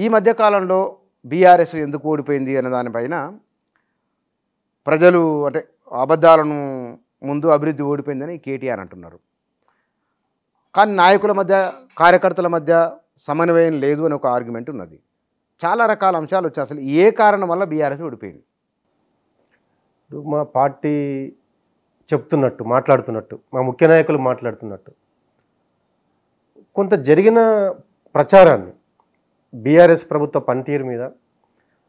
ఈ మధ్య కాలంలో బీఆర్ఎస్ ఎందుకు ఓడిపోయింది అనే దానిపైన ప్రజలు అంటే అబద్ధాలను ముందు అభివృద్ధి ఓడిపోయిందని కేటీఆర్ అంటున్నారు. కానీ నాయకుల మధ్య కార్యకర్తల మధ్య సమన్వయం లేదు అని ఒక ఆర్గ్యుమెంట్ ఉన్నది. చాలా రకాల అంశాలు వచ్చాయి. అసలు ఏ కారణం వల్ల బీఆర్ఎస్ ఓడిపోయింది? మా పార్టీ చెప్తున్నట్టు మాట్లాడుతున్నట్టు మా ముఖ్య నాయకులు మాట్లాడుతున్నట్టు కొంత జరిగిన ప్రచారాన్ని బీఆర్ఎస్ ప్రభుత్వ పనితీరు మీద,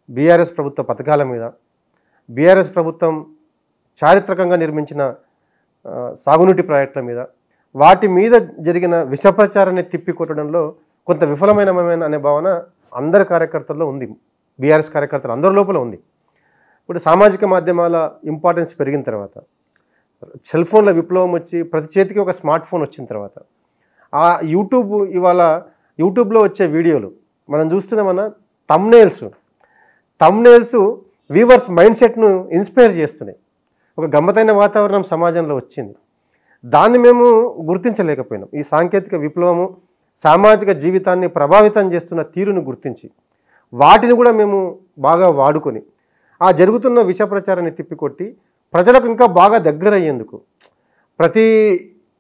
బీఆర్ఎస్ ప్రభుత్వ పథకాల మీద, బీఆర్ఎస్ ప్రభుత్వం చారిత్రకంగా నిర్మించిన సాగునీటి ప్రాజెక్టుల మీద, వాటి మీద జరిగిన విష ప్రచారాన్ని తిప్పికొట్టడంలో కొంత విఫలమైన అనే భావన అందరి కార్యకర్తల్లో ఉంది. బీఆర్ఎస్ కార్యకర్తలు అందరి లోపల ఉంది. ఇప్పుడు సామాజిక మాధ్యమాల ఇంపార్టెన్స్ పెరిగిన తర్వాత, సెల్ ఫోన్ల విప్లవం వచ్చి ప్రతి చేతికి ఒక స్మార్ట్ ఫోన్ వచ్చిన తర్వాత, ఆ ఇవాళ యూట్యూబ్లో వచ్చే వీడియోలు మనం చూస్తున్నామన్న థంబ్నెయిల్స్ వ్యూవర్స్ మైండ్ సెట్ను ఇన్స్పైర్ చేస్తున్నాయి. ఒక గమ్మతైన వాతావరణం సమాజంలో వచ్చింది. దాన్ని మేము గుర్తించలేకపోయినాం. ఈ సాంకేతిక విప్లవము సామాజిక జీవితాన్ని ప్రభావితం చేస్తున్న తీరును గుర్తించి వాటిని కూడా మేము బాగా వాడుకొని ఆ జరుగుతున్న విష ప్రచారాన్ని తిప్పికొట్టి ప్రజలకు ఇంకా బాగా దగ్గర అయ్యేందుకు, ప్రతి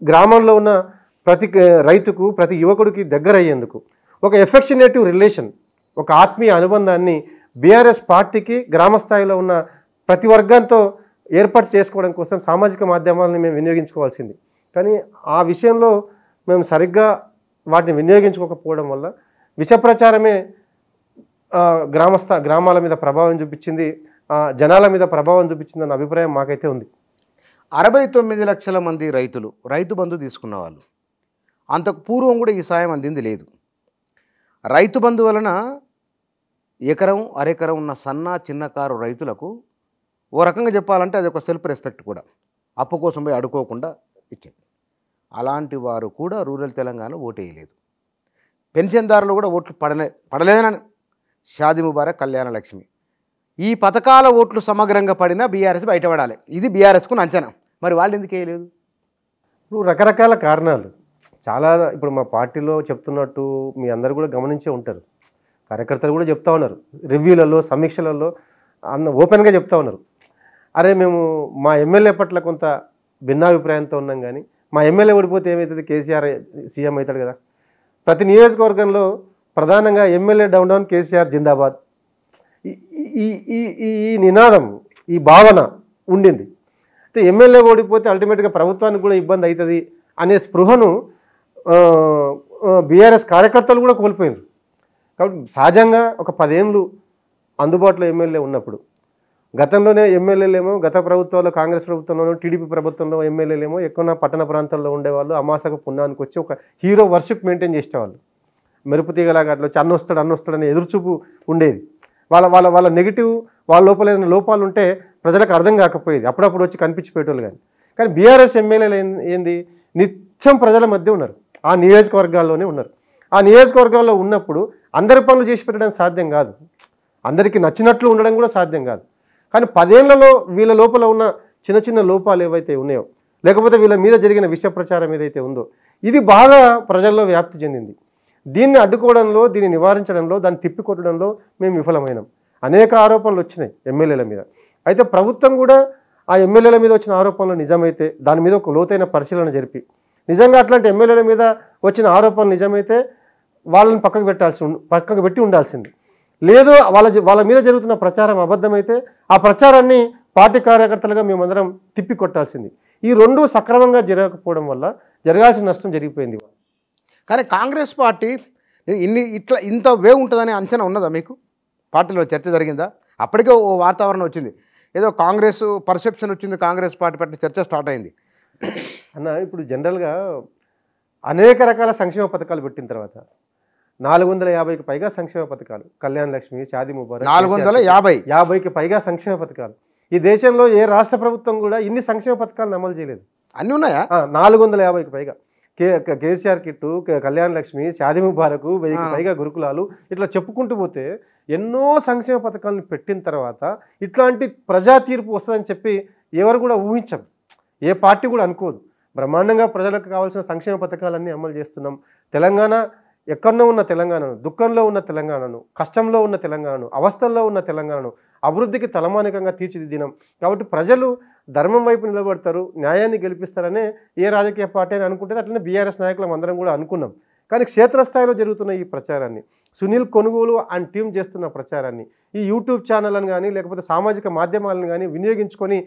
గ్రామంలో ఉన్న ప్రతి రైతుకు, ప్రతి యువకుడికి దగ్గర అయ్యేందుకు ఒక ఎఫెక్షనేటివ్ రిలేషన్, ఒక ఆత్మీయ అనుబంధాన్ని బీఆర్ఎస్ పార్టీకి గ్రామ స్థాయిలో ఉన్న ప్రతి వర్గంతో ఏర్పాటు చేసుకోవడం కోసం సామాజిక మాధ్యమాలను మేము వినియోగించుకోవాల్సింది. కానీ ఆ విషయంలో మేము సరిగ్గా వాటిని వినియోగించుకోకపోవడం వల్ల విష ప్రచారమే గ్రామాల మీద ప్రభావం చూపించింది, జనాల మీద ప్రభావం చూపించిందన్న అభిప్రాయం మాకైతే ఉంది. 69 లక్షల మంది రైతు బంధు తీసుకున్న వాళ్ళు, అంతకు పూర్వం కూడా ఈ సాయం అందింది లేదు. రైతు బంధు వలన ఎకరం అరెకరం ఉన్న చిన్నకారు రైతులకు ఓ రకంగా చెప్పాలంటే అది ఒక సెల్ఫ్ రెస్పెక్ట్ కూడా. అప్పు కోసం పోయి అడుకోకుండా ఇచ్చేది. అలాంటి వారు కూడా రూరల్ తెలంగాణ ఓటేయలేదు. పెన్షన్దారులు కూడా ఓట్లు పడలేదని షాదీ ముబారక్, కళ్యాణ లక్ష్మి ఈ పథకాల ఓట్లు సమగ్రంగా పడినా బీఆర్ఎస్ బయటపడాలి. ఇది బీఆర్ఎస్కు అంచనా. మరి వాళ్ళు ఎందుకు వేయలేదు? ఇప్పుడు రకరకాల కారణాలు చాలా. ఇప్పుడు మా పార్టీలో చెప్తున్నట్టు మీ అందరు కూడా గమనించే ఉంటారు. కార్యకర్తలు కూడా చెప్తా ఉన్నారు, రివ్యూలలో సమీక్షలలో ఓపెన్గా చెప్తా ఉన్నారు. అరే మేము మా ఎమ్మెల్యే పట్ల కొంత భిన్నాభిప్రాయంతో ఉన్నాం, కానీ మా ఎమ్మెల్యే ఓడిపోతే ఏమవుతుంది, కేసీఆర్ సీఎం అవుతాడు కదా. ప్రతి నియోజకవర్గంలో ప్రధానంగా ఎమ్మెల్యే డౌన్ కేసీఆర్ జిందాబాద్ ఈ నినాదం, ఈ భావన ఉండింది. అయితే ఎమ్మెల్యే ఓడిపోతే అల్టిమేట్గా ప్రభుత్వానికి కూడా ఇబ్బంది అవుతుంది అనే స్పృహను బీఆర్ఎస్ కార్యకర్తలు కూడా కోల్పోయినారు. కాబట్టి సహజంగా ఒక 10 ఏళ్ళు అందుబాటులో ఎమ్మెల్యే ఉన్నప్పుడు, గతంలోనే ఎమ్మెల్యేలేమో గత ప్రభుత్వాల్లో కాంగ్రెస్ ప్రభుత్వంలోనూ టీడీపీ ప్రభుత్వంలో ఎమ్మెల్యేలేమో ఎక్కువ పట్టణ ప్రాంతాల్లో ఉండేవాళ్ళు, అమాసకు పుణ్యానికి వచ్చి ఒక హీరో వర్షిప్ మెయింటైన్ చేసేవాళ్ళు. మెరుపు తీగలాగా అట్లా వచ్చి అన్నొస్తాడని ఎదురుచూపు ఉండేది. వాళ్ళ నెగిటివ్, వాళ్ళ లోపల ఏదైనా లోపాలు ఉంటే ప్రజలకు అర్థం కాకపోయేది, అప్పుడప్పుడు వచ్చి కనిపించిపోయేటోళ్ళు. కానీ బీఆర్ఎస్ ఎమ్మెల్యేలు ఏంది, నిత్యం ప్రజల మధ్య ఉన్నారు, ఆ నియోజకవర్గాల్లోనే ఉన్నారు. ఆ నియోజకవర్గాల్లో ఉన్నప్పుడు అందరి పనులు చేసి పెట్టడం సాధ్యం కాదు, అందరికీ నచ్చినట్లు ఉండడం కూడా సాధ్యం కాదు. కానీ 10 ఏళ్లలో వీళ్ళ లోపల ఉన్న చిన్న లోపాలు ఏవైతే ఉన్నాయో, లేకపోతే వీళ్ళ మీద జరిగిన విష ప్రచారం ఏదైతే ఉందో, ఇది బాగా ప్రజల్లో వ్యాప్తి చెందింది. దీన్ని అడ్డుకోవడంలో, దీన్ని నివారించడంలో, దాన్ని తిప్పికొట్టడంలో మేము విఫలమైనాం. అనేక ఆరోపణలు వచ్చినాయి ఎమ్మెల్యేల మీద. అయితే ప్రభుత్వం కూడా ఆ ఎమ్మెల్యేల మీద వచ్చిన ఆరోపణలు నిజమైతే దాని మీద ఒక లోతైన పరిశీలన జరిపి, నిజంగా అట్లాంటి ఎమ్మెల్యేల మీద వచ్చిన ఆరోపణలు నిజమైతే వాళ్ళని పక్కకు పెట్టి ఉండాల్సింది. లేదు వాళ్ళ మీద జరుగుతున్న ప్రచారం అబద్ధమైతే ఆ ప్రచారాన్ని పార్టీ కార్యకర్తలుగా మేమందరం తిప్పికొట్టాల్సింది. ఈ రెండు సక్రమంగా జరగకపోవడం వల్ల జరగాల్సిన నష్టం జరిగిపోయింది. కానీ కాంగ్రెస్ పార్టీ ఇంత వే ఉంటుందని అంచనా ఉన్నదా మీకు? పార్టీలో చర్చ జరిగిందా? అప్పటికే ఓ వాతావరణం వచ్చింది, ఏదో కాంగ్రెస్ పర్సెప్షన్ వచ్చింది, కాంగ్రెస్ పార్టీ పట్ల చర్చ స్టార్ట్ అయింది అన్న. ఇప్పుడు జనరల్గా అనేక రకాల సంక్షేమ పథకాలు పెట్టిన తర్వాత 450కి పైగా సంక్షేమ పథకాలు, కళ్యాణ లక్ష్మి, షాదీ ముబారక్, 450కి పైగా సంక్షేమ పథకాలు. ఈ దేశంలో ఏ రాష్ట్ర ప్రభుత్వం కూడా ఇన్ని సంక్షేమ పథకాలను అమలు చేయలేదు. అన్నీ ఉన్నాయా? 450కి పైగా. కేసీఆర్ కిట్టు, కళ్యాణ లక్ష్మి, షాదీ ముబారక్, 1000కి పైగా గురుకులాలు, ఇట్లా చెప్పుకుంటూ పోతే ఎన్నో సంక్షేమ పథకాలను పెట్టిన తర్వాత ఇట్లాంటి ప్రజా తీర్పు వస్తుందని చెప్పి ఎవరు కూడా ఊహించరు, ఏ పార్టీ కూడా అనుకోదు. బ్రహ్మాండంగా ప్రజలకు కావాల్సిన సంక్షేమ పథకాలన్నీ అమలు చేస్తున్నాం. తెలంగాణ ఎక్కడో ఉన్న తెలంగాణను, దుఃఖంలో ఉన్న తెలంగాణను, కష్టంలో ఉన్న తెలంగాణను, అవస్థల్లో ఉన్న తెలంగాణను అభివృద్ధికి తలమానికంగా తీర్చిదిద్దినాం. కాబట్టి ప్రజలు ధర్మం వైపు నిలబడతారు, న్యాయాన్ని గెలిపిస్తారనే ఏ రాజకీయ పార్టీ అని అనుకుంటే అట్లనే బీఆర్ఎస్ నాయకులం అందరం కూడా అనుకున్నాం. కానీ క్షేత్రస్థాయిలో జరుగుతున్న ఈ ప్రచారాన్ని, సునీల్ కొనుగోలు అండ్ టీం చేస్తున్న ప్రచారాన్ని, ఈ యూట్యూబ్ ఛానళ్ళను కానీ లేకపోతే సామాజిక మాధ్యమాలను కానీ వినియోగించుకొని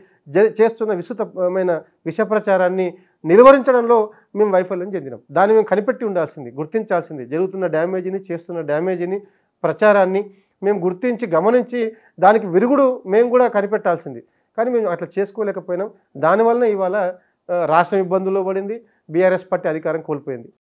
చేస్తున్న విస్తృతమైన విష ప్రచారాన్ని నిలువరించడంలో మేము వైఫల్యం చెందినాం. దాన్ని మేము కనిపెట్టి ఉండాల్సింది, గుర్తించాల్సింది. జరుగుతున్న డ్యామేజీని, చేస్తున్న డ్యామేజీని, ప్రచారాన్ని మేము గుర్తించి గమనించి దానికి విరుగుడు మేము కూడా కనిపెట్టాల్సింది. కానీ మేము అట్లా చేసుకోలేకపోయినాం. దానివల్ల ఇవాళ రాష్ట్రం ఇబ్బందుల్లో పడింది, బీఆర్ఎస్ పార్టీ అధికారం కోల్పోయింది.